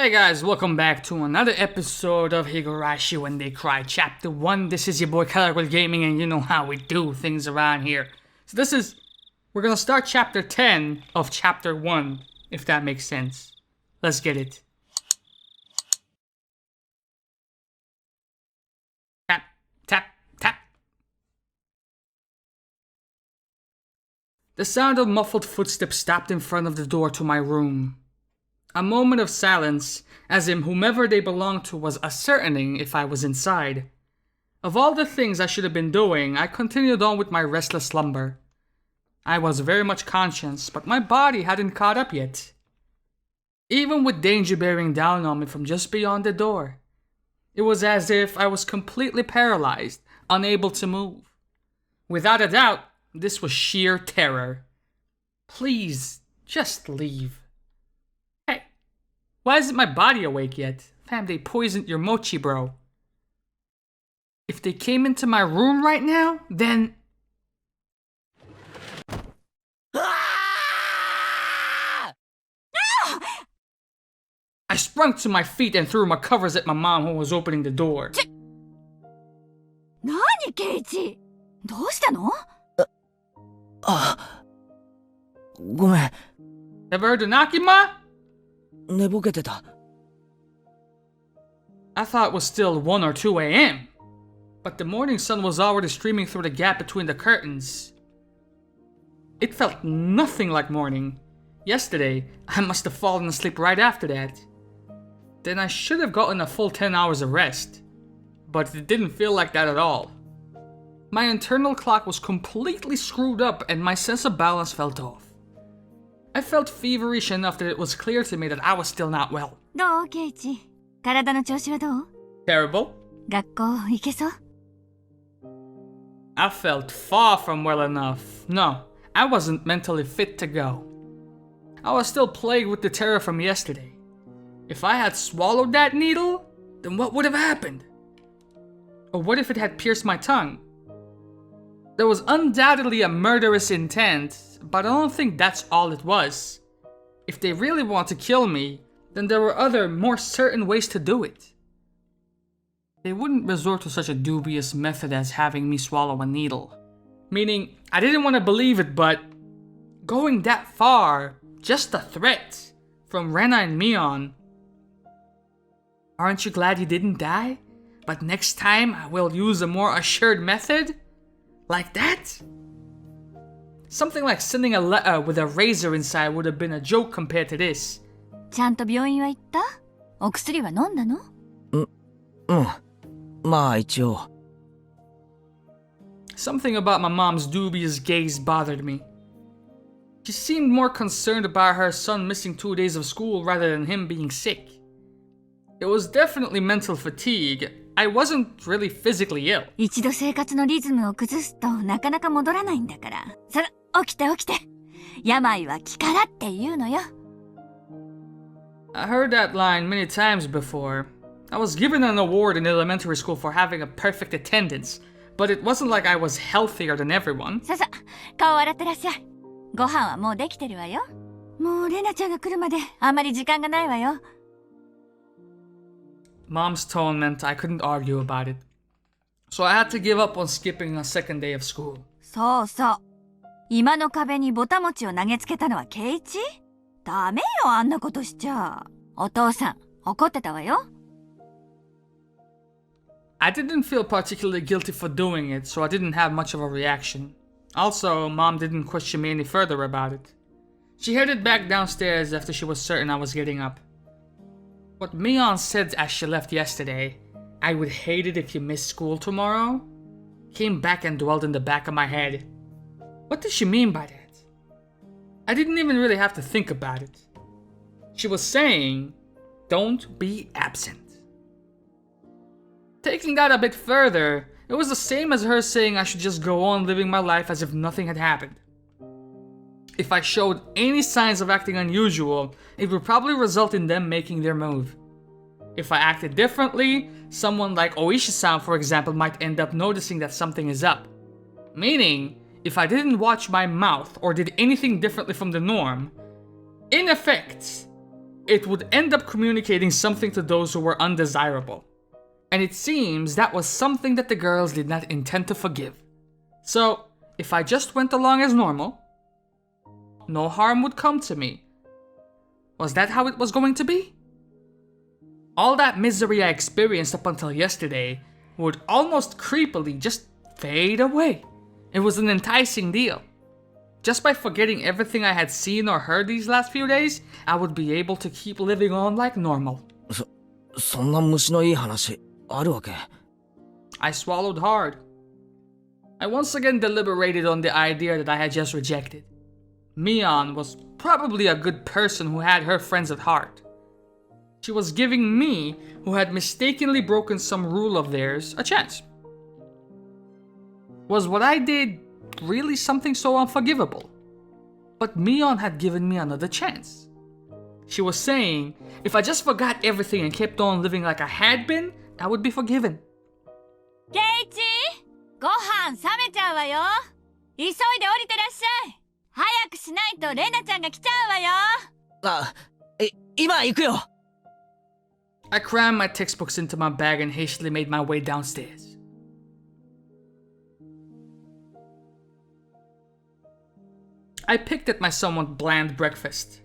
Hey guys, welcome back to another episode of Higurashi When They Cry Chapter 1. This is your boy Karagol Gaming, and you know how we do things around here. So we're gonna start Chapter 10 of Chapter 1, if that makes sense. Let's get it. Tap, tap, tap. The sound of muffled footsteps stopped in front of the door to my room. A moment of silence, as if whomever they belonged to was ascertaining if I was inside. Of all the things I should have been doing, I continued on with my restless slumber. I was very much conscious, but my body hadn't caught up yet. Even with danger bearing down on me from just beyond the door, it was as if I was completely paralyzed, unable to move. Without a doubt, this was sheer terror. Please, just leave. Why isn't my body awake yet? Fam, they poisoned your mochi, bro. If they came into my room right now, then... I sprung to my feet and threw my covers at my mom who was opening the door. Nani, Keiichi? どうしたの? ごめん。 Ever heard of Nakima? 寝ぼけてた。 I thought it was still 1 or 2 a.m. But the morning sun was already streaming through the gap between the curtains. It felt nothing like morning. Yesterday, I must have fallen asleep right after that. Then I should have gotten a full 10 hours of rest. But it didn't feel like that at all. My internal clock was completely screwed up and my sense of balance felt off. I felt feverish enough that it was clear to me that I was still not well. どう、ケイチ? 体の調子はどう? Terrible. 学校行けそう? I felt far from well enough. No, I wasn't mentally fit to go. I was still plagued with the terror from yesterday. If I had swallowed that needle, then what would have happened? Or what if it had pierced my tongue? There was undoubtedly a murderous intent, but I don't think that's all it was. If they really want to kill me, then there were other, more certain ways to do it. They wouldn't resort to such a dubious method as having me swallow a needle. Meaning, I didn't want to believe it, but going that far, just a threat from Rena and Mion. Aren't you glad you didn't die? But next time I will use a more assured method? Like that? Something like sending a letter with a razor inside would have been a joke compared to this. ちゃんと病院は行った? お薬は飲んだの? まあ一応。 Something about my mom's dubious gaze bothered me. She seemed more concerned about her son missing 2 days of school rather than him being sick. It was definitely mental fatigue. I wasn't really physically ill. 一度生活のリズムを崩すとなかなか戻らないんだから。さら、起きて起きて。病は気からって言うのよ。 I heard that line many times before. I was given an award in elementary school for having a perfect attendance, but it wasn't like I was healthier than everyone. ささ、顔洗ってらっしゃい。ご飯はもうできてるわよ。もうレナちゃんが来るまであまり時間がないわよ。 Mom's tone meant I couldn't argue about it. So I had to give up on skipping a second day of school. そうそう。今の壁にぼたもちを投げつけたのはケイチ? ダメよ、あんなことしちゃ。お父さん、怒ってたわよ。 I didn't feel particularly guilty for doing it, so I didn't have much of a reaction. Also, Mom didn't question me any further about it. She headed back downstairs after she was certain I was getting up. What Mion said as she left yesterday, "I would hate it if you missed school tomorrow," came back and dwelled in the back of my head. What did she mean by that? I didn't even really have to think about it. She was saying, don't be absent. Taking that a bit further, it was the same as her saying I should just go on living my life as if nothing had happened. If I showed any signs of acting unusual, it would probably result in them making their move. If I acted differently, someone like Oishi-san, for example, might end up noticing that something is up. Meaning, if I didn't watch my mouth or did anything differently from the norm, in effect, it would end up communicating something to those who were undesirable. And it seems that was something that the girls did not intend to forgive. So, if I just went along as normal, no harm would come to me. Was that how it was going to be? All that misery I experienced up until yesterday would almost creepily just fade away. It was an enticing deal. Just by forgetting everything I had seen or heard these last few days, I would be able to keep living on like normal. そんな虫のいい話あるわけ? I swallowed hard. I once again deliberated on the idea that I had just rejected. Mion was probably a good person who had her friends at heart. She was giving me, who had mistakenly broken some rule of theirs, a chance. Was what I did really something so unforgivable? But Mion had given me another chance. She was saying, if I just forgot everything and kept on living like I had been, I would be forgiven. ケイチ、ご飯冷めちゃうわよ。急いで降りてらっしゃい。早くしないとレナちゃんが来ちゃうわよ。あ、今行くよ。I crammed my textbooks into my bag and hastily made my way downstairs. I picked at my somewhat bland breakfast.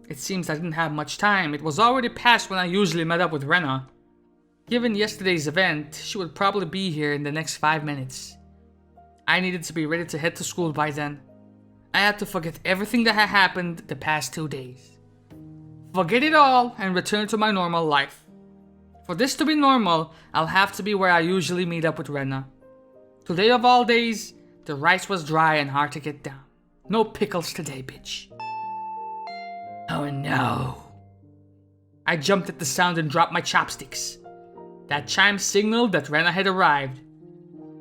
It seems I didn't have much time. It was already past when I usually met up with Rena. Given yesterday's event, she would probably be here in the next 5 minutes. I needed to be ready to head to school by then. I had to forget everything that had happened the past 2 days. Forget it all and return to my normal life. For this to be normal, I'll have to be where I usually meet up with Rena. Today of all days, the rice was dry and hard to get down. No pickles today, bitch. Oh no. I jumped at the sound and dropped my chopsticks. That chime signaled that Rena had arrived.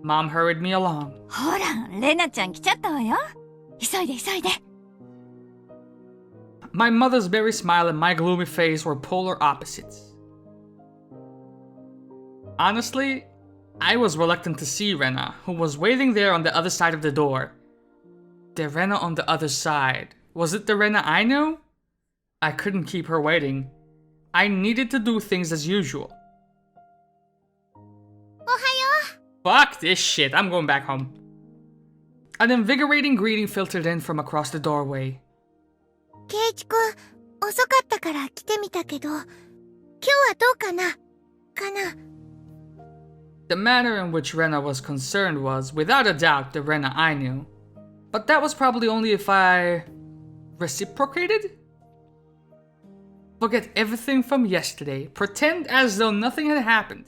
Mom hurried me along. ほら、レナちゃん来ちゃったわよ。急いで急いで。My mother's merry smile and my gloomy face were polar opposites. Honestly, I was reluctant to see Rena, who was waiting there on the other side of the door. The Rena on the other side. Was it the Rena I knew? I couldn't keep her waiting. I needed to do things as usual. Ohayo. Fuck this shit, I'm going back home. An invigorating greeting filtered in from across the doorway. ケイチ君、遅かったから来てみたけど、今日はどうかな？かな？ The manner in which Rena was concerned was, without a doubt, the Rena I knew. But that was probably only if I reciprocated? Forget everything from yesterday. Pretend as though nothing had happened.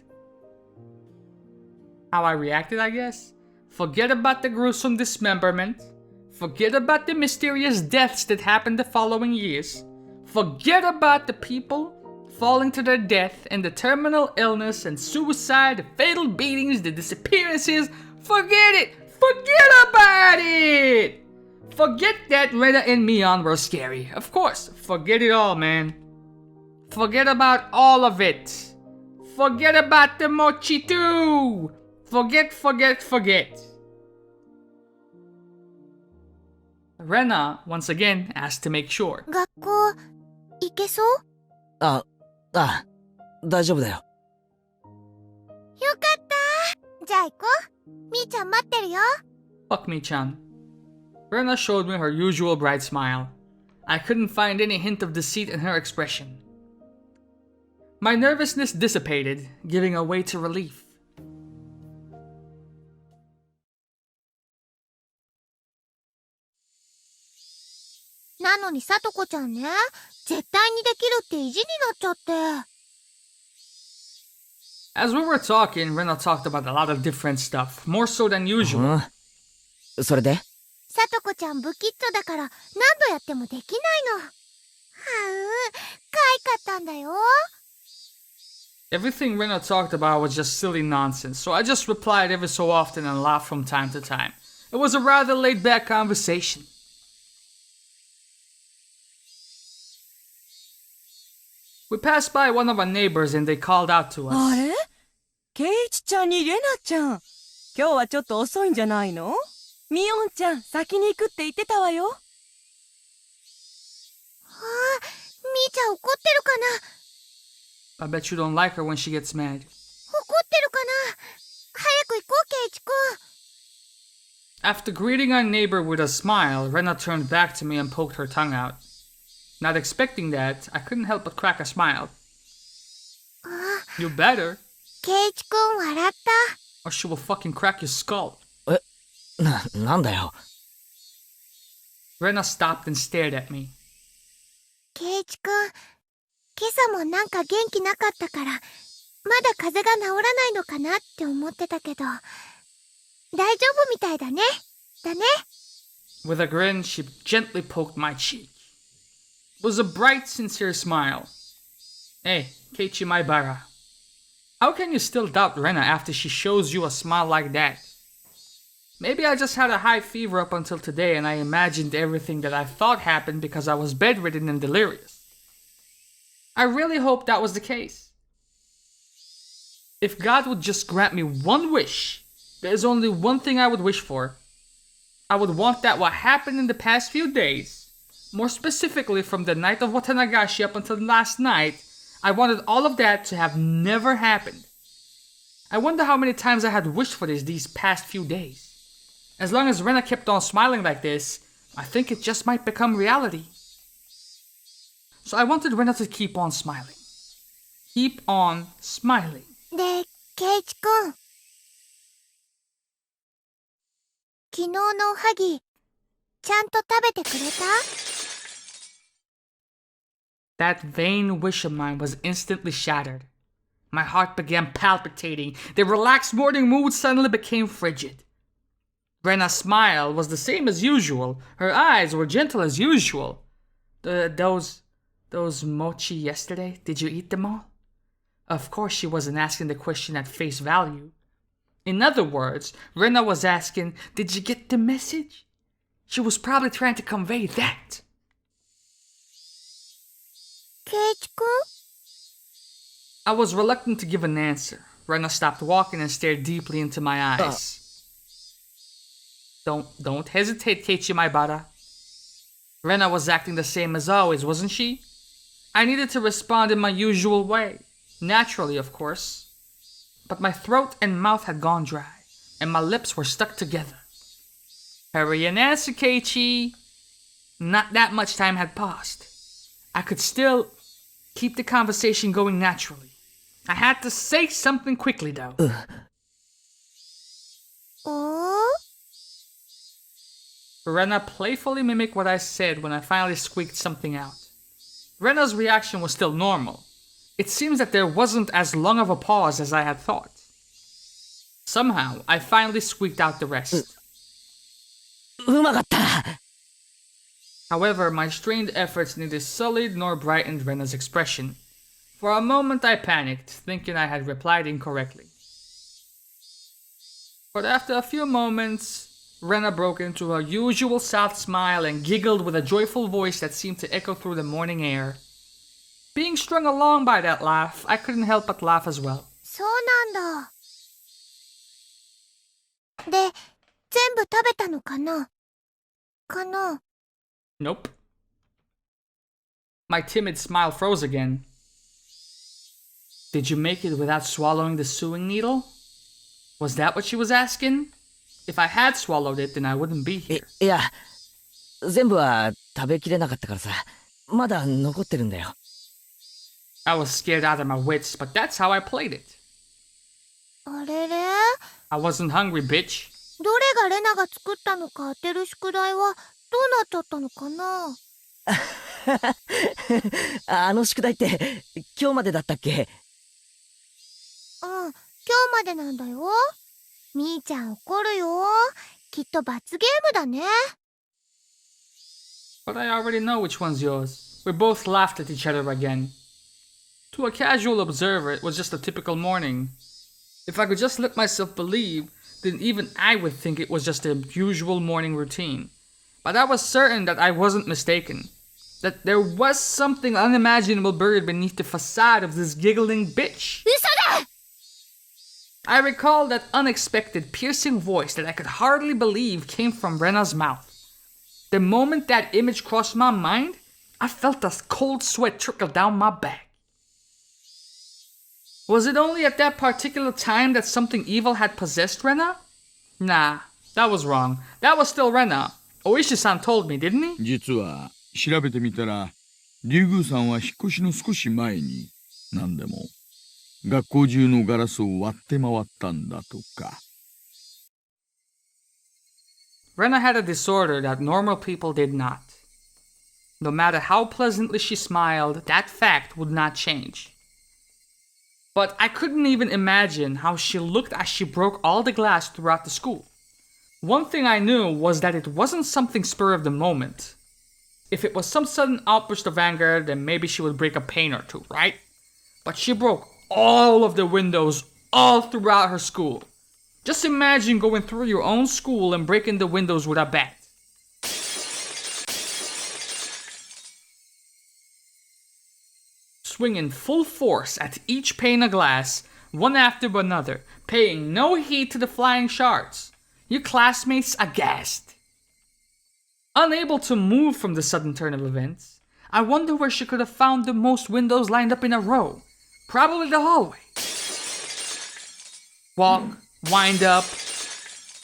How I reacted, I guess? Forget about the gruesome dismemberment. Forget about the mysterious deaths that happened the following years. Forget about the people falling to their death and the terminal illness and suicide, the fatal beatings, the disappearances. Forget it! Forget about it! Forget that Rena and Mion were scary. Of course, forget it all, man. Forget about all of it. Forget about the mochi too. Forget. Rena, once again, asked to make sure. 学校、行けそう？あ、大丈夫だよ。よかった。じゃあ行こう。みーちゃん待ってるよ。Fuck me, Chan. Rena showed me her usual bright smile. I couldn't find any hint of deceit in her expression. My nervousness dissipated, giving way to relief. なのにさとこちゃんね、絶対にできるって意地になっちゃって。As we were talking, Rena talked about a lot of different stuff, more so than usual. それで？さとこちゃん不吉祥だから何度やってもできないの。はう、かいかったんだよ。Everything Rena talked about was just silly nonsense, so I just replied every so often and laughed from time to time. It was a rather laid-back conversation. We passed by one of our neighbors and they called out to us. あれ？ケイチちゃんにレナちゃん。今日はちょっと遅いんじゃないの？ミオンちゃん、先に行くって言ってたわよ。あ、みーちゃん怒ってるかな？ I bet you don't like her when she gets mad. 怒ってるかな？早く行こう、ケイチくん。 After greeting our neighbor with a smile, Rena turned back to me and poked her tongue out. Not expecting that, I couldn't help but crack a smile. You better, ケイチくん笑った。 or she will fucking crack your skull. なんだよ。Rena stopped and stared at me. ケイチくん、今朝もなんか元気なかったから、まだ風邪が治らないのかなって思ってたけど、大丈夫みたいだね。だね。 With a grin, she gently poked my cheek. It was a bright, sincere smile. Hey, Keiichi Maibara. How can you still doubt Rena after she shows you a smile like that? Maybe I just had a high fever up until today and I imagined everything that I thought happened because I was bedridden and delirious. I really hope that was the case. If God would just grant me one wish, there's only one thing I would wish for. I would want that what happened in the past few days, more specifically from the night of Watanagashi up until last night, I wanted all of that to have never happened. I wonder how many times I had wished for this these past few days. As long as Rena kept on smiling like this, I think it just might become reality. So I wanted Rena to keep on smiling. Keep on smiling. で、ケイチくん。昨日のおはぎ、ちゃんと食べてくれた？ That vain wish of mine was instantly shattered. My heart began palpitating. The relaxed morning mood suddenly became frigid. Rena's smile was the same as usual. Her eyes were gentle as usual. Those mochi yesterday, did you eat them all? Of course she wasn't asking the question at face value. In other words, Rena was asking, did you get the message? She was probably trying to convey that. ケイチくん？ I was reluctant to give an answer. Rena stopped walking and stared deeply into my eyes. Don't hesitate, Keiichi Maibara. Rena was acting the same as always, wasn't she? I needed to respond in my usual way. Naturally, of course. But my throat and mouth had gone dry, and my lips were stuck together. Hurry and answer, Keiichi. Not that much time had passed. I could still keep the conversation going naturally. I had to say something quickly, though. おー？ Rena playfully mimicked what I said when I finally squeaked something out. Rena's reaction was still normal. It seems that there wasn't as long of a pause as I had thought. Somehow, I finally squeaked out the rest. うまかった。 However, my strained efforts neither sullied nor brightened Rena's expression. For a moment I panicked, thinking I had replied incorrectly. But after a few moments, Rena broke into her usual soft smile and giggled with a joyful voice that seemed to echo through the morning air. Being strung along by that laugh, I couldn't help but laugh as well. そうなんだ。で、全部食べたのかな？かな？ Nope. My timid smile froze again. Did you make it without swallowing the sewing needle? Was that what she was asking? If I had swallowed it, then I wouldn't be here. いや、全部は食べきれなかったからさ、まだ残ってるんだよ。I was scared out of my wits, but that's how I played it. あれれ？ I wasn't hungry, bitch. どれがレナが作ったのか当てる宿題はどうなっちゃったのかな？あの宿題って今日までだったっけ？うん、今日までなんだよ。みーちゃん怒るよ。きっと罰ゲームだね。 But I already know which one's yours. We both laughed at each other again. To a casual observer, it was just a typical morning. If I could just let myself believe, then even I would think it was just a usual morning routine. But I was certain that I wasn't mistaken. That there was something unimaginable buried beneath the facade of this giggling bitch. 嘘だ！ I recalled that unexpected, piercing voice that I could hardly believe came from Rena's mouth. The moment that image crossed my mind, I felt a cold sweat trickle down my back. Was it only at that particular time that something evil had possessed Rena? Nah, that was wrong. That was still Rena. Oishi-san told me, didn't he? 実は調べてみたら、竜宮さんは引っ越しの少し前に、何でも学校中のガラスを割って回ったんだとか。Rena had a disorder that normal people did not. No matter how pleasantly she smiled, that fact would not change. But I couldn't even imagine how she looked as she broke all the glass throughout the school. One thing I knew was that it wasn't something spur of the moment. If it was some sudden outburst of anger, then maybe she would break a pane or two, right? But she broke all of the windows all throughout her school. Just imagine going through your own school and breaking the windows with a bat. Swinging full force at each pane of glass, one after another, paying no heed to the flying shards. Your classmates aghast. Unable to move from the sudden turn of events, I wonder where she could have found the most windows lined up in a row. Probably the hallway. Walk, wind up,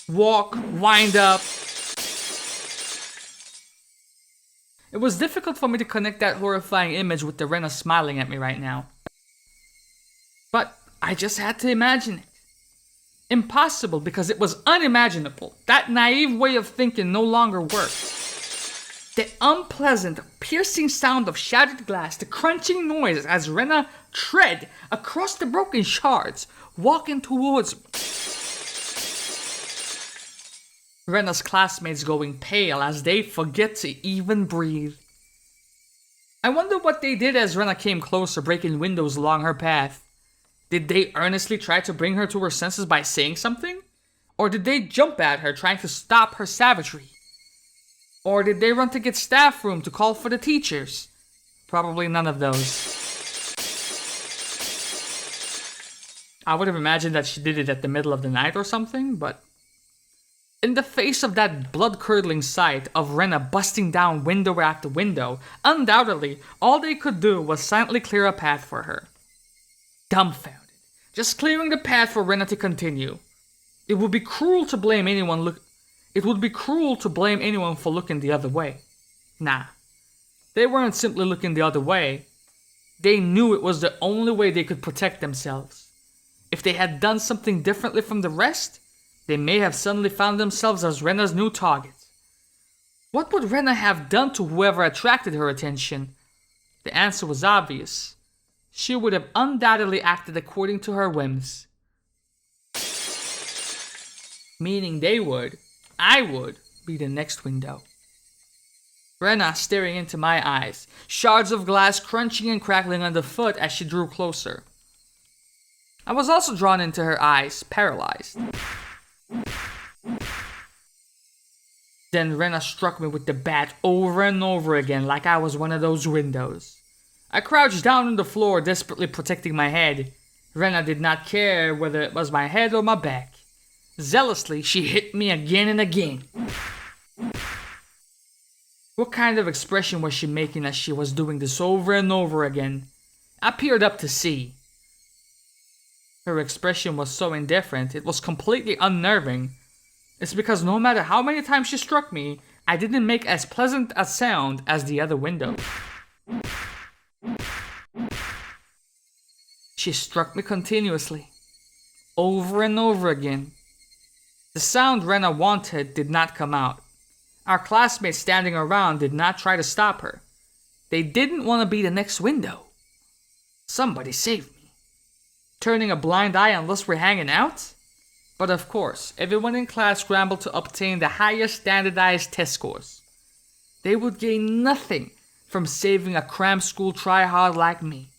walk, wind up. It was difficult for me to connect that horrifying image with the Rena smiling at me right now. But I just had to imagine it. Impossible because it was unimaginable. That naive way of thinking no longer worked. The unpleasant, piercing sound of shattered glass, the crunching noise as Rena tread across the broken shards, walking towards me. Rena's classmates going pale as they forget to even breathe. I wonder what they did as Rena came closer, breaking windows along her path. Did they earnestly try to bring her to her senses by saying something? Or did they jump at her trying to stop her savagery? Or did they run to get staff room to call for the teachers? Probably none of those. I would have imagined that she did it at the middle of the night or something, but in the face of that blood-curdling sight of Rena busting down window after window, undoubtedly, all they could do was silently clear a path for her. Dumbfounded, just clearing the path for Rena to continue. It would be cruel to blame anyone for looking the other way. Nah, they weren't simply looking the other way. They knew it was the only way they could protect themselves. If they had done something differently from the rest, they may have suddenly found themselves as Rena's new target. What would Rena have done to whoever attracted her attention? The answer was obvious. She would have undoubtedly acted according to her whims. Meaning I would, be the next window. Rena staring into my eyes, shards of glass crunching and crackling underfoot as she drew closer. I was also drawn into her eyes, paralyzed. Then Rena struck me with the bat over and over again like I was one of those windows. I crouched down on the floor, desperately protecting my head. Rena did not care whether it was my head or my back. Zealously, she hit me again and again. What kind of expression was she making as she was doing this over and over again? I peered up to see. Her expression was so indifferent, it was completely unnerving. It's because no matter how many times she struck me, I didn't make as pleasant a sound as the other window. She struck me continuously, over and over again. The sound Rena wanted did not come out. Our classmates standing around did not try to stop her. They didn't want to be the next window. Somebody save me. Turning a blind eye unless we're hanging out? But of course, everyone in class scrambled to obtain the highest standardized test scores. They would gain nothing from saving a cram school tryhard like me.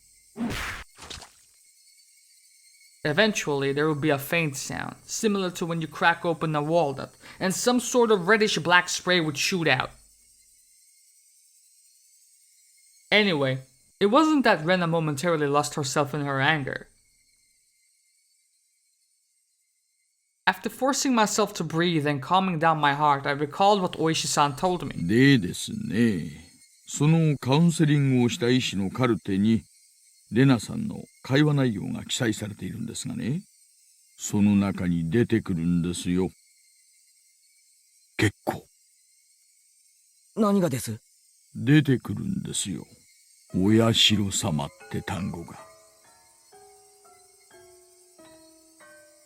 Eventually, there would be a faint sound, similar to when you crack open a walnut, and some sort of reddish-black spray would shoot out. Anyway, it wasn't that Rena momentarily lost herself in her anger. After forcing myself to breathe and calming down my heart, I recalled what Oishi-san told me. でですね、そのカウンセリングをした医師のカルテにレナさんの会話内容が記載されているんですがね、その中に出てくるんですよ。結構何がです？出てくるんですよ。お社様って単語が。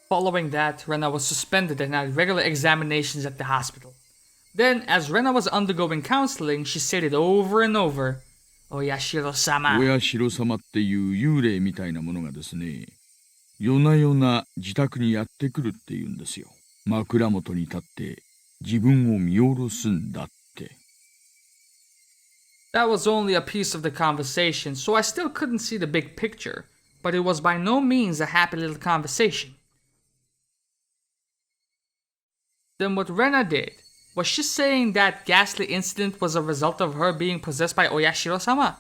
Following that, Rena was suspended and had regular examinations at the hospital. Then, as Rena was undergoing counseling, she said it over and over. Oyashiro-sama. お社様っていう幽霊みたいなものがですね、夜な夜な自宅にやってくるっていうんですよ。枕元に立って自分を見下ろすんだって。That was only a piece of the conversation, so I still couldn't see the big picture, but it was by no means a happy little conversation. Then what Rena did, was she saying that ghastly incident was a result of her being possessed by Oyashiro-sama?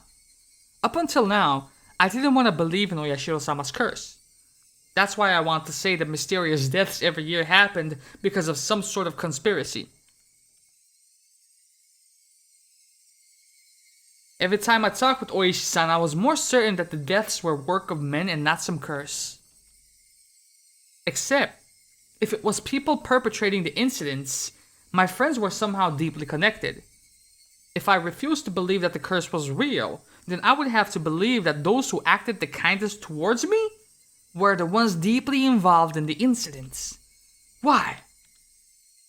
Up until now, I didn't want to believe in Oyashiro-sama's curse. That's why I want to say that mysterious deaths every year happened because of some sort of conspiracy. Every time I talked with Oishi-san, I was more certain that the deaths were work of men and not some curse. Except, if it was people perpetrating the incidents, my friends were somehow deeply connected. If I refused to believe that the curse was real, then I would have to believe that those who acted the kindest towards me were the ones deeply involved in the incidents. Why?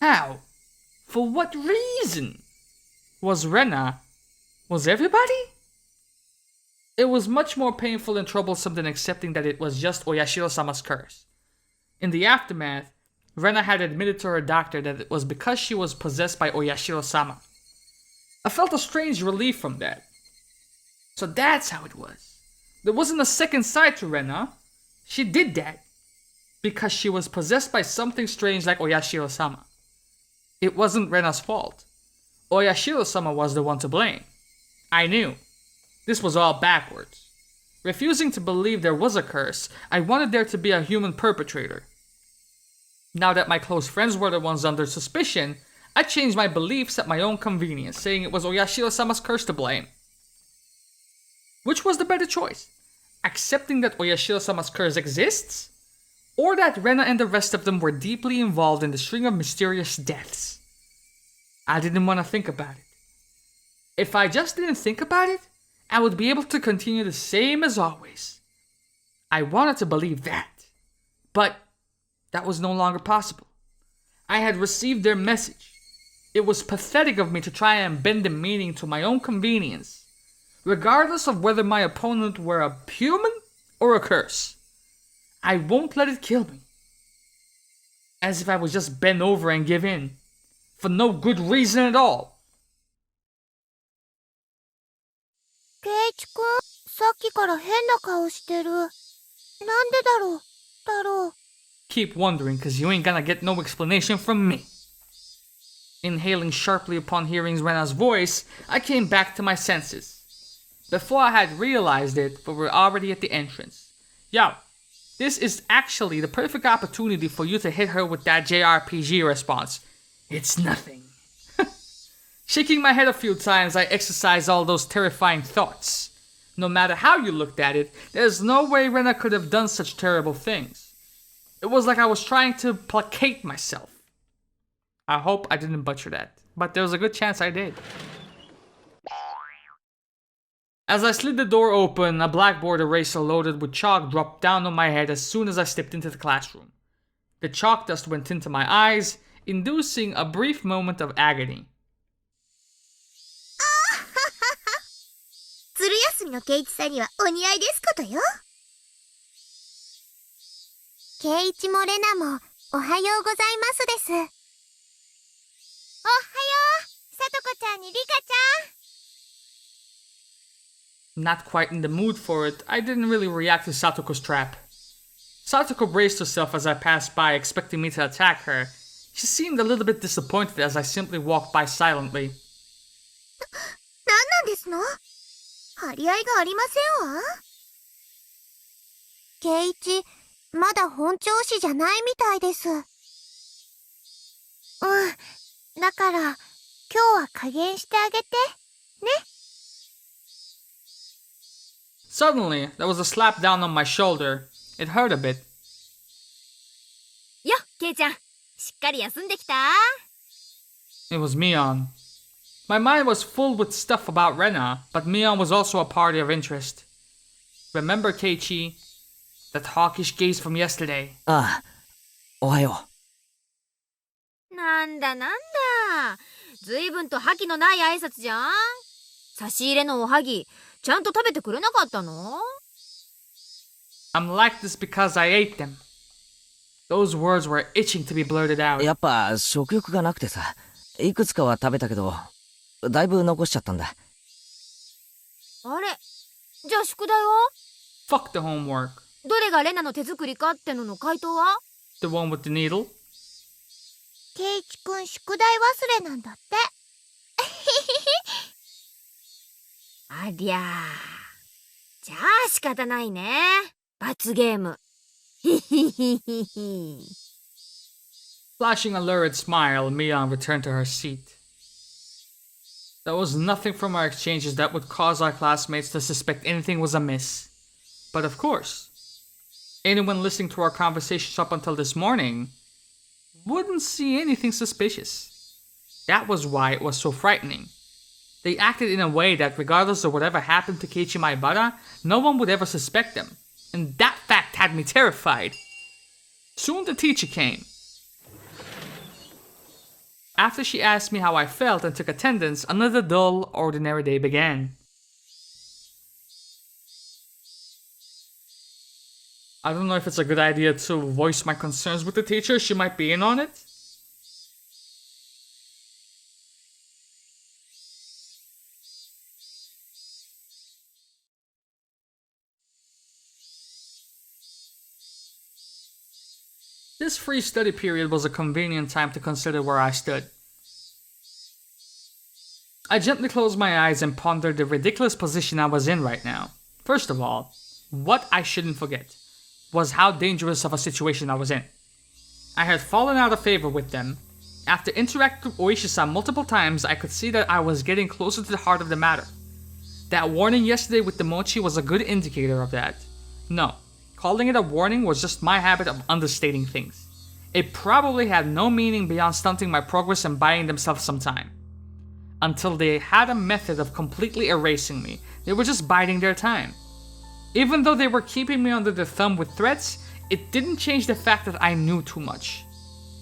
How? For what reason? Was Rena? Was everybody? It was much more painful and troublesome than accepting that it was just Oyashiro-sama's curse. In the aftermath, Rena had admitted to her doctor that it was because she was possessed by Oyashiro-sama. I felt a strange relief from that. So that's how it was. There wasn't a second side to Rena. She did that because she was possessed by something strange like Oyashiro-sama. It wasn't Rena's fault. Oyashiro-sama was the one to blame. I knew. This was all backwards. Refusing to believe there was a curse, I wanted there to be a human perpetrator. Now that my close friends were the ones under suspicion, I changed my beliefs at my own convenience, saying it was Oyashiro-sama's curse to blame. Which was the better choice? Accepting that Oyashiro-sama's curse exists? Or that Rena and the rest of them were deeply involved in the string of mysterious deaths? I didn't want to think about it. If I just didn't think about it, I would be able to continue the same as always. I wanted to believe that. But that was no longer possible. I had received their message. It was pathetic of me to try and bend the meaning to my own convenience, regardless of whether my opponent were a human or a curse. I won't let it kill me. As if I would just bend over and give in, for no good reason at all. ケイチくん、さっきから変な顔してる。なんでだろう。 Keep wondering, cause you ain't gonna get no explanation from me. Inhaling sharply upon hearing Rena's voice, I came back to my senses. Before I had realized it, but we're already at the entrance. Yo, this is actually the perfect opportunity for you to hit her with that JRPG response. It's nothing. Shaking my head a few times, I exercised all those terrifying thoughts. No matter how you looked at it, there's no way Rena could have done such terrible things. It was like I was trying to placate myself. I hope I didn't butcher that, but there was a good chance I did. As I slid the door open, a blackboard eraser loaded with chalk dropped down on my head as soon as I stepped into the classroom. The chalk dust went into my eyes, inducing a brief moment of agony. ずる休みのケイチさんにはお似合いですことよ。ケイチもレナもおはようございますです。おはよう、さとこちゃんにリカちゃん。 Not quite in the mood for it, I didn't really react to Satoko's trap. Satoko braced herself as I passed by, expecting me to attack her. She seemed a little bit disappointed as I simply walked by silently. 何なんですの？張り合いがありませんわ。ケイチ、まだ本調子じゃないみたいです。だから今日は加減してあげてね。Suddenly, there was a slap down on my shoulder. It hurt a bit. よ、ケイちゃん。しっかり休んできた？ It was Mion. My mind was full with stuff about Rena, but Mion was also a party of interest. Remember, Keiichi? That hawkish gaze from yesterday. ああ、おはよなんだなんだ。ずいぶんと覇気のない挨拶じゃん。差し入れのおはぎ、ちゃんと食べてくれなかったの？ I'm like this because I ate them. Those words were itching to be blurted う。 out. やっぱ食欲がなくてさ、いくつかは食べたけど、だいぶ残しちゃったんだ。あれ？じゃあ宿題は？ Fuck the homework. どれがレナの手作りかってのの回答は？ The one with the needle? ケイチくん宿題忘れなんだって。ありゃー。じゃあ仕方ないね。罰ゲーム。ひひひひひ。 Flashing a lurid smile, Mion returned to her seat. There was nothing from our exchanges that would cause our classmates to suspect anything was amiss. But of course, anyone listening to our conversations up until this morning wouldn't see anything suspicious. That was why it was so frightening. They acted in a way that regardless of whatever happened to Keiichi Maibara, no one would ever suspect them. And that fact had me terrified. Soon the teacher came. After she asked me how I felt and took attendance, another dull, ordinary day began. I don't know if it's a good idea to voice my concerns with the teacher. She might be in on it. This free study period was a convenient time to consider where I stood. I gently closed my eyes and pondered the ridiculous position I was in right now. First of all, what I shouldn't forget was how dangerous of a situation I was in. I had fallen out of favor with them. After interacting with Oishi-san multiple times, I could see that I was getting closer to the heart of the matter. That warning yesterday with the mochi was a good indicator of that. No, calling it a warning was just my habit of understating things. It probably had no meaning beyond stunting my progress and buying themselves some time. Until they had a method of completely erasing me, they were just biding their time. Even though they were keeping me under their thumb with threats, it didn't change the fact that I knew too much.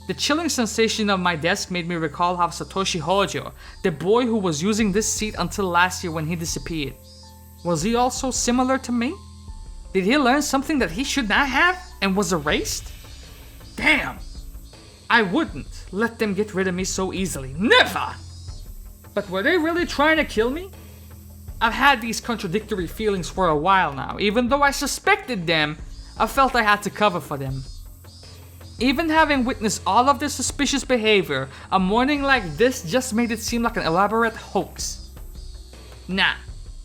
The chilling sensation of my desk made me recall how Satoshi Hojo, the boy who was using this seat until last year when he disappeared, was he also similar to me? Did he learn something that he should not have and was erased? Damn! I wouldn't let them get rid of me so easily. Never! But were they really trying to kill me? I've had these contradictory feelings for a while now. Even though I suspected them, I felt I had to cover for them. Even having witnessed all of their suspicious behavior, a morning like this just made it seem like an elaborate hoax. Nah,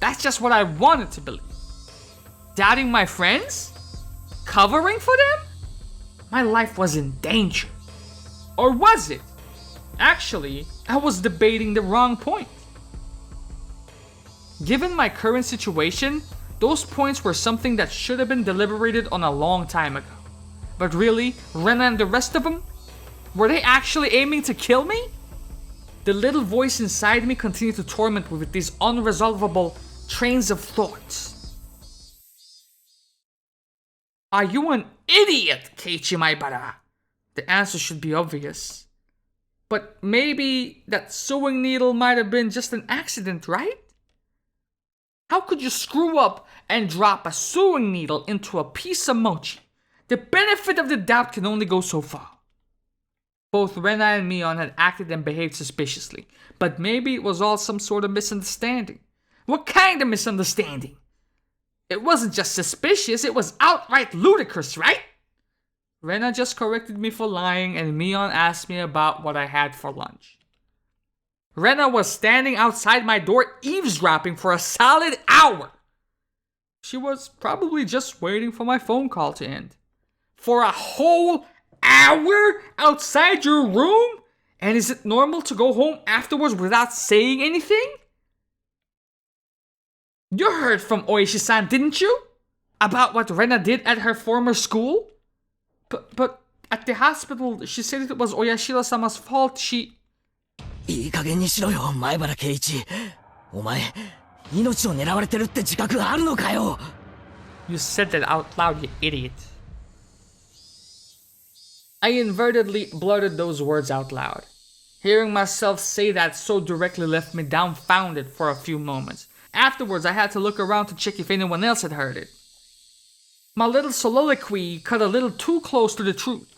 that's just what I wanted to believe. Doubting my friends? Covering for them? My life was in danger. Or was it? Actually, I was debating the wrong point. Given my current situation, those points were something that should have been deliberated on a long time ago. But really, Rena and the rest of them? Were they actually aiming to kill me? The little voice inside me continued to torment me with these unresolvable trains of thoughts. Are you an idiot, Keiichi Maibara? The answer should be obvious. But maybe that sewing needle might have been just an accident, right? How could you screw up and drop a sewing needle into a piece of mochi? The benefit of the doubt can only go so far. Both Rena and Mion had acted and behaved suspiciously, but maybe it was all some sort of misunderstanding. What kind of misunderstanding? It wasn't just suspicious, it was outright ludicrous, right? Rena just corrected me for lying and Mion asked me about what I had for lunch. Rena was standing outside my door eavesdropping for a solid hour. She was probably just waiting for my phone call to end. For a whole hour outside your room? And is it normal to go home afterwards without saying anything? You heard from Oishi-san, didn't you? About what Rena did at her former school? But at the hospital, she said it was Oyashiro-sama's fault. いい加減にしろよ、前原圭一。お前、命を狙われてるって自覚あるのかよ。You said that out loud, you idiot. I inadvertently blurted those words out loud. Hearing myself say that so directly left me dumbfounded for a few moments. Afterwards, I had to look around to check if anyone else had heard it. My little soliloquy cut a little too close to the truth.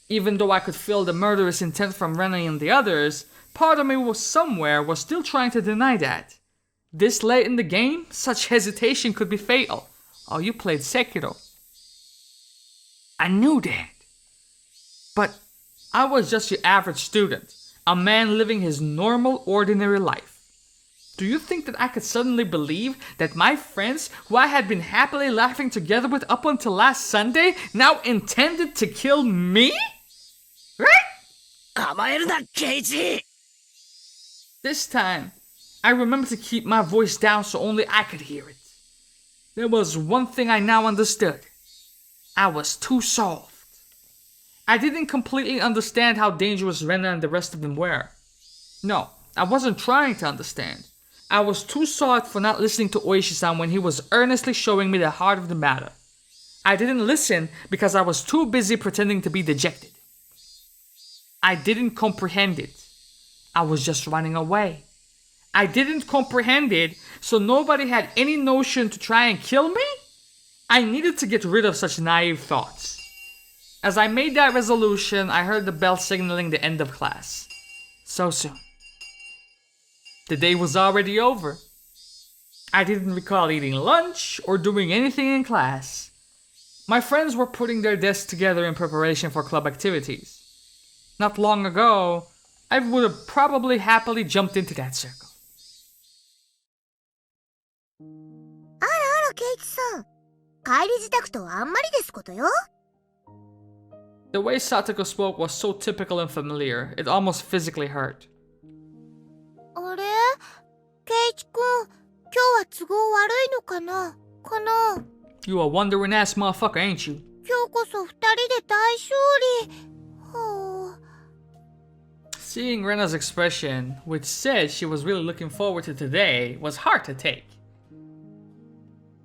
Even though I could feel the murderous intent from Rena and the others, part of me was still trying to deny that. This late in the game, such hesitation could be fatal. Oh, you played Sekiro. I knew that. But I was just your average student, a man living his normal, ordinary life. Do you think that I could suddenly believe that my friends, who I had been happily laughing together with up until last Sunday, now intended to kill me? Right? 甘えるな、圭一。 This time, I remembered to keep my voice down so only I could hear it. There was one thing I now understood. I was too soft. I didn't completely understand how dangerous Rena and the rest of them were. No, I wasn't trying to understand. I was too soft for not listening to Oishi-san when he was earnestly showing me the heart of the matter. I didn't listen because I was too busy pretending to be dejected. I didn't comprehend it. I was just running away. I didn't comprehend it, so nobody had any notion to try and kill me? I needed to get rid of such naive thoughts. As I made that resolution, I heard the bell signaling the end of class. So soon. The day was already over. I didn't recall eating lunch or doing anything in class. My friends were putting their desks together in preparation for club activities. Not long ago, I would have probably happily jumped into that circle. あらあら、ケイチさん。帰り支度とはあんまりですことよ。The way Satoko spoke was so typical and familiar, it almost physically hurt. あれケイチくん、今日は都合悪いのかなYou a wandering ass motherfucker, ain't you? 今日こそ二人で大勝利。はあ。Seeing Rena's expression, which said she was really looking forward to today, was hard to take.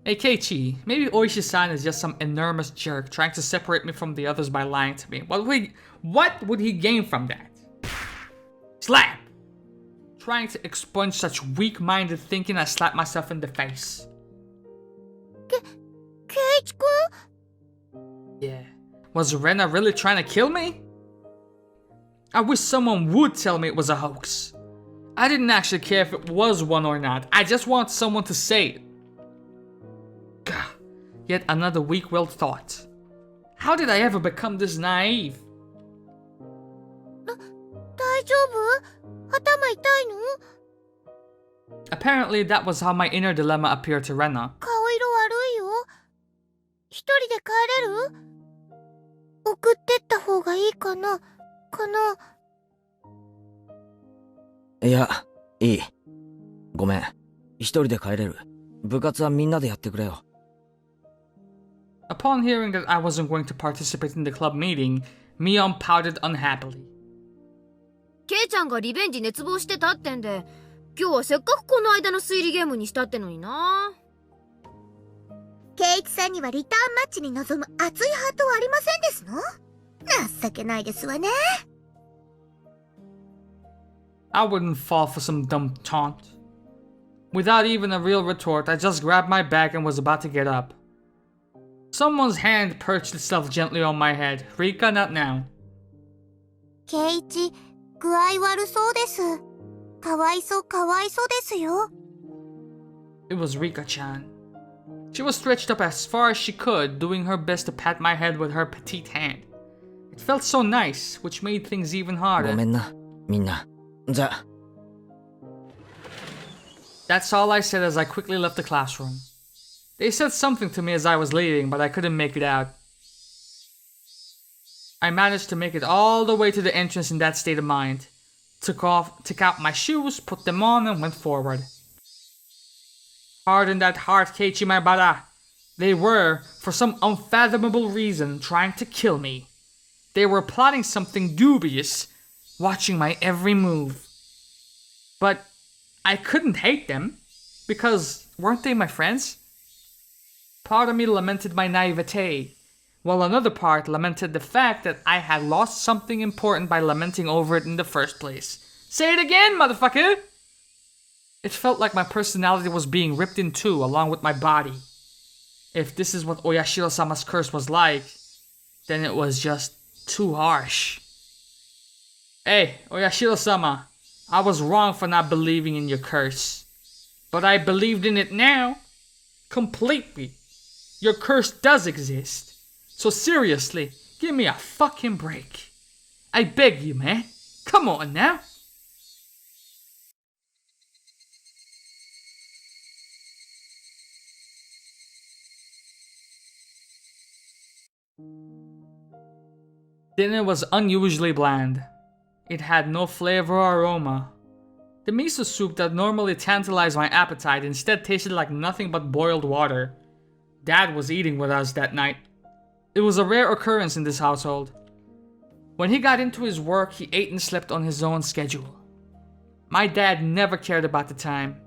Hey Keiichi, maybe Oishi-san is just some enormous jerk trying to separate me from the others by lying to me. What would he gain from that? Slap! Trying to expunge such weak-minded thinking, I slapped myself in the face. ケイチくん Yeah. Was Rena really trying to kill me? I wish someone would tell me it was a hoax. I didn't actually care if it was one or not. I just want someone to say it. Gah, yet another weak-willed thought. How did I ever become this naive? 大丈夫頭痛いの Apparently, that was how my inner dilemma appeared to Rena. 顔色悪いよ。一人で帰れる送ってった方がいいかな。いや、いい。ごめん。一人で帰れる。部活はみんなでやってくれよ。Upon hearing that I wasn't going to participate in the club meeting, Mion pouted unhappily. ケイちゃんがリベンジ熱望してたってんで、今日はせっかくこの間の推理ゲームにしたってのにな。ケイチさんにはリターンマッチに臨む熱いハートはありませんですの？情けないですわね。I wouldn't fall for some dumb taunt. Without even a real retort, I just grabbed my bag and was about to get up. Someone's hand perched itself gently on my head. Rika, not now. ケイチ、具合悪そうです。かわいそうですよ。It was Rika-chan. She was stretched up as far as she could, doing her best to pat my head with her petite hand. It felt so nice, which made things even ご harder. めんな、みんな。じゃあ。That's all I said as I quickly left the classroom. They said something to me as I was leaving, but I couldn't make it out. I managed to make it all the way to the entrance in that state of mind. Took out my shoes, put them on, and went forward. Pardon that heart, Keiichi Maibara. They were, for some unfathomable reason, trying to kill me. They were plotting something dubious, watching my every move. But I couldn't hate them, because weren't they my friends? Part of me lamented my naivete, while another part lamented the fact that I had lost something important by lamenting over it in the first place. Say it again, motherfucker! It felt like my personality was being ripped in two along with my body. If this is what Oyashiro-sama's curse was like, then it was just too harsh. Hey, Oyashiro-sama, I was wrong for not believing in your curse. But I believed in it now. Completely. Your curse does exist. So seriously, give me a fucking break. I beg you, man. Come on now. Dinner was unusually bland. It had no flavor or aroma. The miso soup that normally tantalized my appetite instead tasted like nothing but boiled water. Dad was eating with us that night. It was a rare occurrence in this household. When he got into his work, he ate and slept on his own schedule. My dad never cared about the time.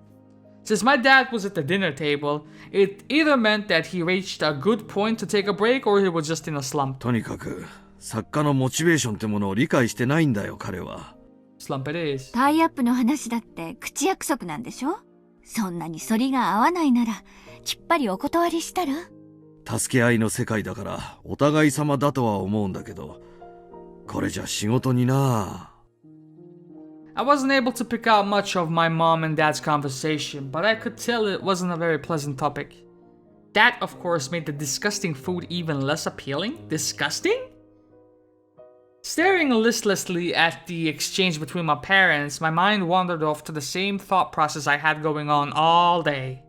Since my dad was at the dinner table, it either meant that he reached a good point to take a break or he was just in a slump. とにかく作家のモチベーションってものを理解してないんだよ彼は。 Slump it is. タイアップの話だって口約束なんでしょ？そんなに反りが合わないならきっぱりお断りしたら？助け合いの世界だからお互い様だとは思うんだけど、これじゃ仕事にな。I wasn't able to pick out much of my mom and dad's conversation, but I could tell it wasn't a very pleasant topic. That, of course, made the disgusting food even less appealing. Disgusting? Staring listlessly at the exchange between my parents, my mind wandered off to the same thought process I had going on all day.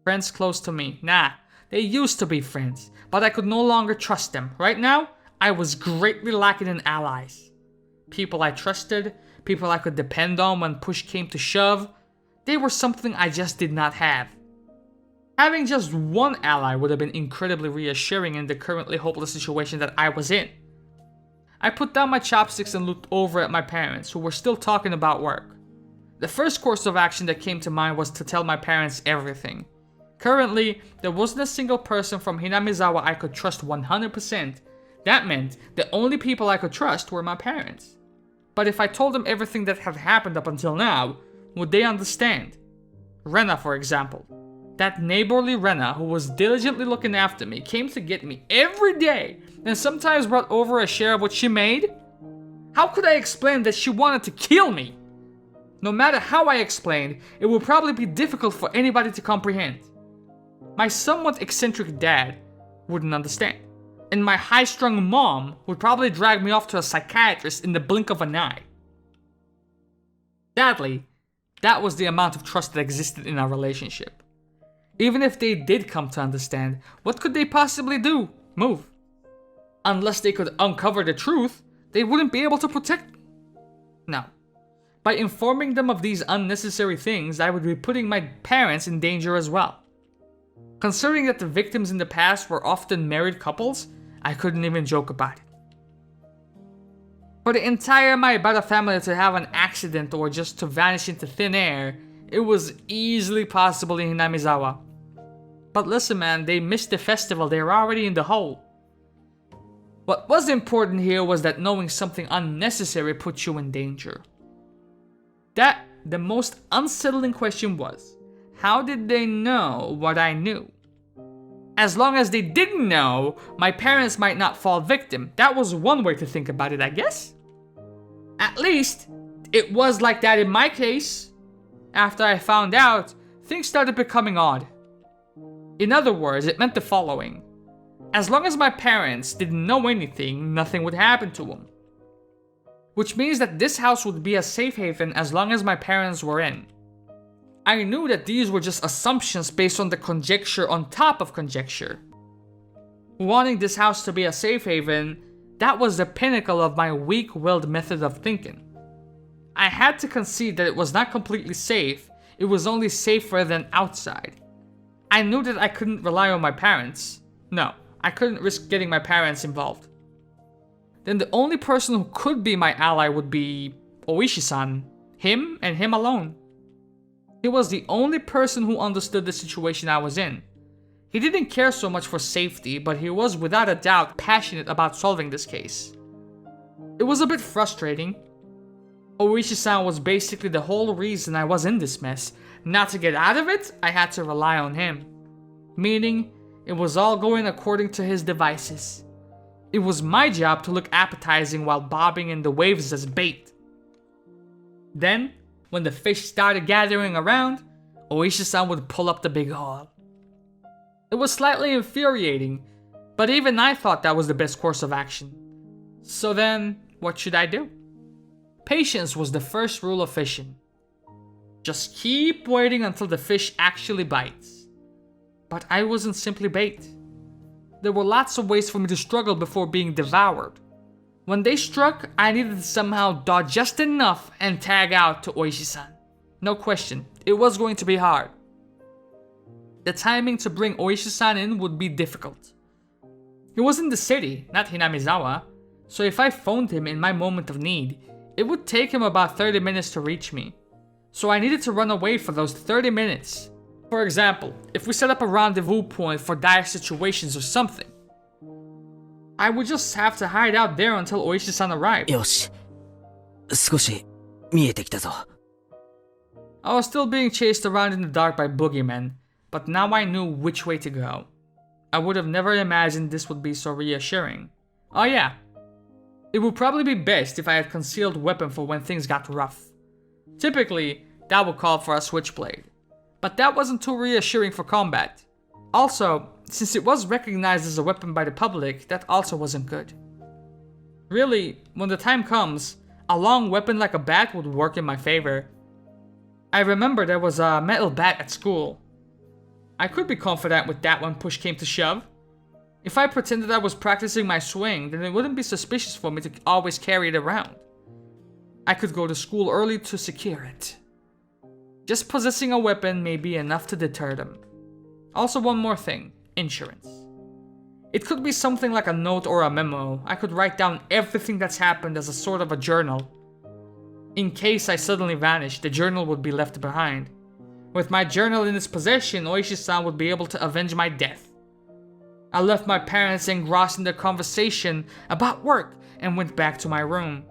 Friends close to me. Nah, they used to be friends, but I could no longer trust them. Right now, I was greatly lacking in allies. People I trusted, people I could depend on when push came to shove, they were something I just did not have. Having just one ally would have been incredibly reassuring in the currently hopeless situation that I was in. I put down my chopsticks and looked over at my parents, who were still talking about work. The first course of action that came to mind was to tell my parents everything. Currently, there wasn't a single person from Hinamizawa I could trust 100%. That meant the only people I could trust were my parents. But if I told them everything that had happened up until now, would they understand? Rena, for example. That neighborly Rena, who was diligently looking after me, came to get me every day and sometimes brought over a share of what she made? How could I explain that she wanted to kill me? No matter how I explained, it would probably be difficult for anybody to comprehend. My somewhat eccentric dad wouldn't understand, and my high-strung mom would probably drag me off to a psychiatrist in the blink of an eye. Sadly, that was the amount of trust that existed in our relationship. Even if they did come to understand, what could they possibly do? Move. Unless they could uncover the truth, they wouldn't be able to protect me. No. By informing them of these unnecessary things, I would be putting my parents in danger as well. Considering that the victims in the past were often married couples, I couldn't even joke about it. For the entire Maibara family to have an accident or just to vanish into thin air, it was easily possible in Hinamizawa. But listen man, they missed the festival, they were already in the hole. What was important here was that knowing something unnecessary put you in danger. That, the most unsettling question was, how did they know what I knew? As long as they didn't know, my parents might not fall victim. That was one way to think about it, I guess. At least, it was like that in my case. After I found out, things started becoming odd. In other words, it meant the following. As long as my parents didn't know anything, nothing would happen to them. Which means that this house would be a safe haven as long as my parents were in. I knew that these were just assumptions based on the conjecture on top of conjecture. Wanting this house to be a safe haven, that was the pinnacle of my weak-willed method of thinking. I had to concede that it was not completely safe, it was only safer than outside. I knew that I couldn't rely on my parents. No, I couldn't risk getting my parents involved. Then the only person who could be my ally would be Oishi-san. Him and him alone. He was the only person who understood the situation I was in. He didn't care so much for safety, but he was without a doubt passionate about solving this case. It was a bit frustrating. Oishi-san was basically the whole reason I was in this mess. Not to get out of it, I had to rely on him. Meaning, it was all going according to his devices. It was my job to look appetizing while bobbing in the waves as bait. Then, when the fish started gathering around, Oishi-san would pull up the big haul. It was slightly infuriating, but even I thought that was the best course of action. So then, what should I do? Patience was the first rule of fishing. Just keep waiting until the fish actually bites. But I wasn't simply bait. There were lots of ways for me to struggle before being devoured. When they struck, I needed to somehow dodge just enough and tag out to Oishi-san. No question, it was going to be hard. The timing to bring Oishi-san in would be difficult. He was in the city, not Hinamizawa, so if I phoned him in my moment of need, it would take him about 30 minutes to reach me. So I needed to run away for those 30 minutes. For example, if we set up a rendezvous point for dire situations or something, I would just have to hide out there until Oishi-san arrived. よし。少し見えてきたぞ。I was still being chased around in the dark by boogeymen, but now I knew which way to go. I would have never imagined this would be so reassuring. Oh yeah, it would probably be best if I had concealed weapon for when things got rough. Typically, that would call for a switchblade, but that wasn't too reassuring for combat. Also, since it was recognized as a weapon by the public, that also wasn't good. Really, when the time comes, a long weapon like a bat would work in my favor. I remember there was a metal bat at school. I could be confident with that when push came to shove. If I pretended I was practicing my swing, then it wouldn't be suspicious for me to always carry it around. I could go to school early to secure it. Just possessing a weapon may be enough to deter them. Also, one more thing, insurance. It could be something like a note or a memo. I could write down everything that's happened as a sort of a journal. In case I suddenly vanished, the journal would be left behind. With my journal in its possession, Oishi-san would be able to avenge my death. I left my parents engrossed in their conversation about work and went back to my room.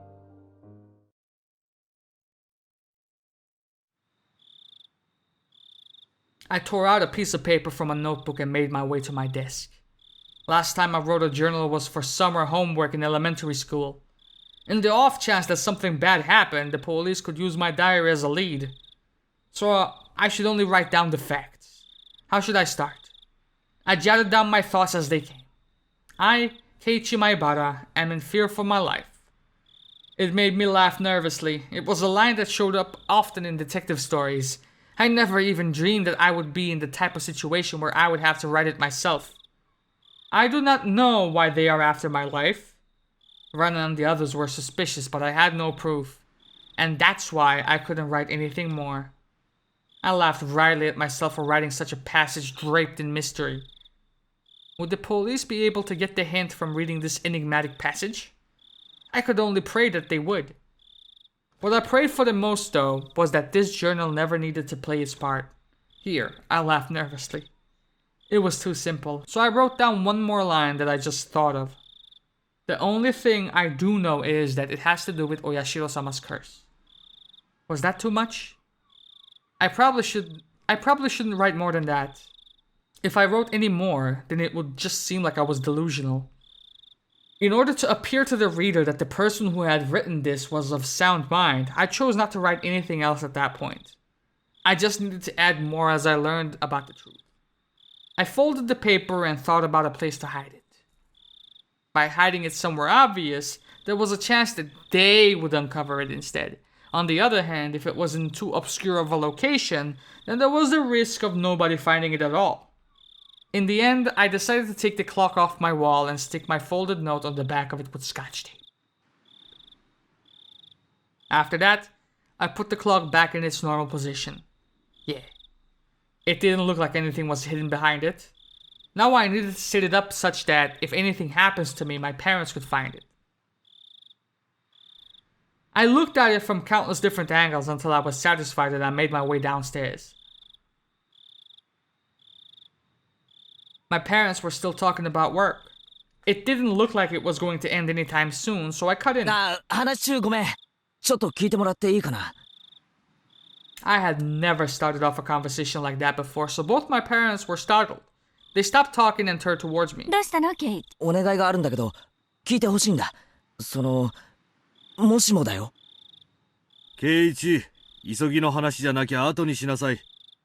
I tore out a piece of paper from a notebook and made my way to my desk. Last time I wrote a journal was for summer homework in elementary school. In the off chance that something bad happened, the police could use my diary as a lead. So I should only write down the facts. How should I start? I jotted down my thoughts as they came. I, Keiichi Maibara, am in fear for my life. It made me laugh nervously. It was a line that showed up often in detective stories. I never even dreamed that I would be in the type of situation where I would have to write it myself. I do not know why they are after my life. Ren and the others were suspicious, but I had no proof. And that's why I couldn't write anything more. I laughed wryly at myself for writing such a passage draped in mystery. Would the police be able to get the hint from reading this enigmatic passage? I could only pray that they would. What I prayed for the most, though, was that this journal never needed to play its part. Here, I laughed nervously. It was too simple, so I wrote down one more line that I just thought of. The only thing I do know is that it has to do with Oyashiro-sama's curse. Was that too much? I probably shouldn't write more than that. If I wrote any more, then it would just seem like I was delusional. In order to appear to the reader that the person who had written this was of sound mind, I chose not to write anything else at that point. I just needed to add more as I learned about the truth. I folded the paper and thought about a place to hide it. By hiding it somewhere obvious, there was a chance that they would uncover it instead. On the other hand, if it was in too obscure of a location, then there was the risk of nobody finding it at all. In the end, I decided to take the clock off my wall and stick my folded note on the back of it with scotch tape. After that, I put the clock back in its normal position. Yeah. It didn't look like anything was hidden behind it. Now I needed to set it up such that if anything happens to me, my parents could find it. I looked at it from countless different angles until I was satisfied and I made my way downstairs. My parents were still talking about work. It didn't look like it was going to end anytime soon, so I cut in. 話中ごめん。ちょっと聞いてもらっていいかな。I had never started off a conversation like that before, so both my parents were startled. They stopped talking and turned towards me. どうしたのケイチ？お願いがあるんだけど、聞いてほしいんだ。もしもだよ。圭一、急ぎの話じゃなきゃ後にしなさい。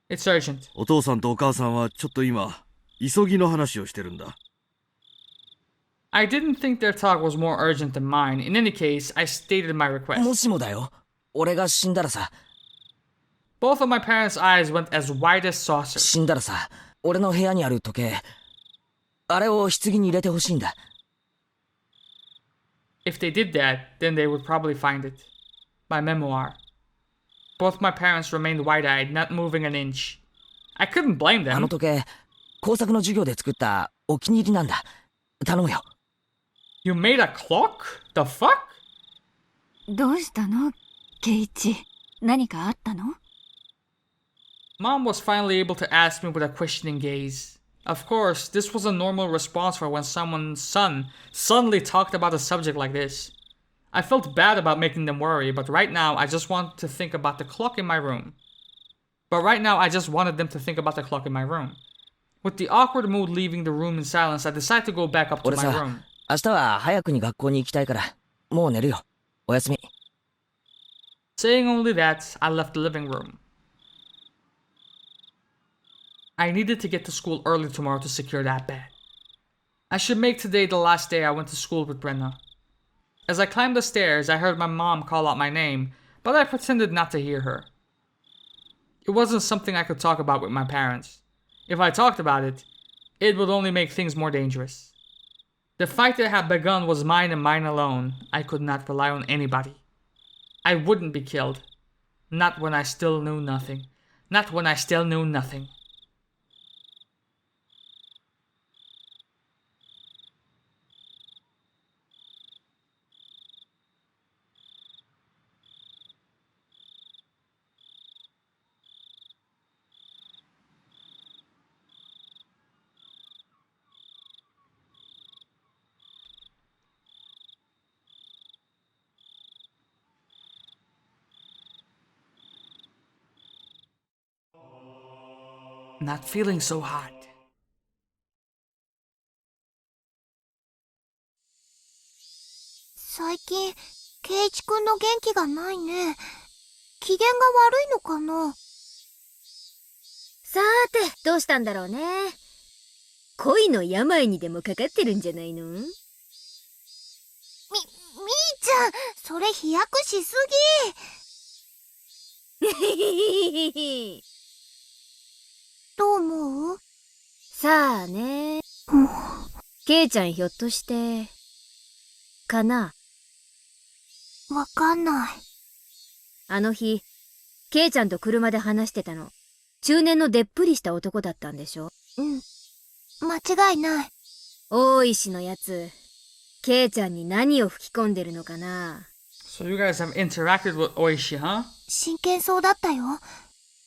It's urgent. お父さんとお母さんはちょっと今、急ぎの話をしてるんだ。I didn't think their talk was more urgent than mine. In any case, I stated my も request. しもだよ。俺が死んだらさ、Both of my parents' eyes went as wide as saucers. 死んだらさ、俺の部屋にある時計、あれを棺に入れてほしいんだ。If they did that, then they would probably find it. My memoir. Both my parents remained wide-eyed, not moving an inch. I couldn't blame あの them. 時計、工作の授業で作ったお気に入りなんだ。頼むよ。You made a clock? The fuck? どうしたのケイチ？何かあったの？ Mom was finally able to ask me with a questioning gaze. Of course, this was a normal response for when someone's son suddenly talked about a subject like this. I felt bad about making them worry, but right now I just wanted to think about the clock in my room. With the awkward mood leaving the room in silence, I decided to go back up to 俺 my さ、 room. 明日は早くに学校に行きたいから、もう寝るよ。おやすみ。Saying only that, I left the living room. I needed to get to school early tomorrow to secure that bed. I should make today the last day I went to school with Brenna. As I climbed the stairs, I heard my mom call out my name, but I pretended not to hear her. It wasn't something I could talk about with my parents. If I talked about it, it would only make things more dangerous. The fight that had begun was mine and mine alone. I could not rely on anybody. I wouldn't be killed. Not when I still knew nothing. Not when I still knew nothing. Not feeling so hot. 最近、ケイチくんの元気がないね。機嫌が悪いのかな？さーて、どうしたんだろうね。恋の病にでもかかってるんじゃないの？みーちゃん、それ飛躍しすぎ。どう思う？さあね。ケイちゃんひょっとして、かな？わかんない。あの日、ケイちゃんと車で話してたの。中年のでっぷりした男だったんでしょ？うん。間違いない。大石のやつ、ケイちゃんに何を吹き込んでるのかな？ So you guys have interacted with Oishi, huh? 真剣そうだったよ。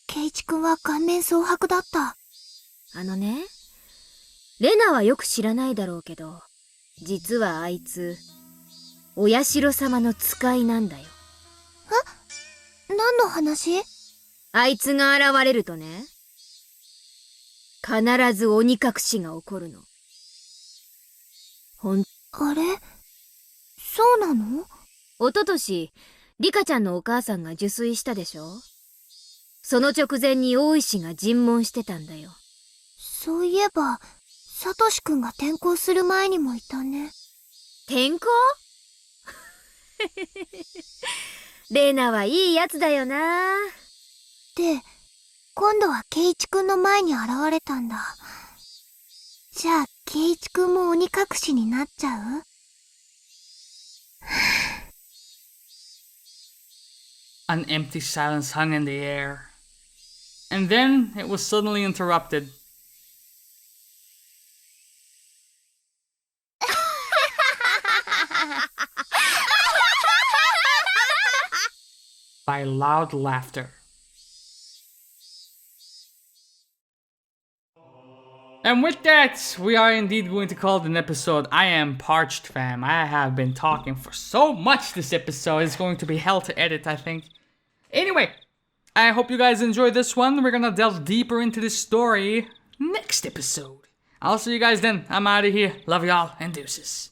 ケイチくんは顔面蒼白だった。あのね、レナはよく知らないだろうけど、実はあいつ、お社様の使いなんだよ。え？何の話？あいつが現れるとね、必ず鬼隠しが起こるの。あれ？そうなの？一昨年、リカちゃんのお母さんが受水したでしょ？その直前に大石が尋問してたんだよ。そういえば、サトシくんが転校する前にもいたね。転校？レナはいいやつだよな。で、今度はケイチくんの前に現れたんだ。じゃあ、ケイチくんも鬼隠しになっちゃうAn empty silence hung in the air. And then it was suddenly interrupted. By loud laughter. And with that, we are indeed going to call it an episode. I am parched, fam. I have been talking for so much this episode. It's going to be hell to edit, I think. Anyway, I hope you guys enjoyed this one. We're gonna delve deeper into this story next episode. I'll see you guys then. I'm out of here. Love y'all and deuces.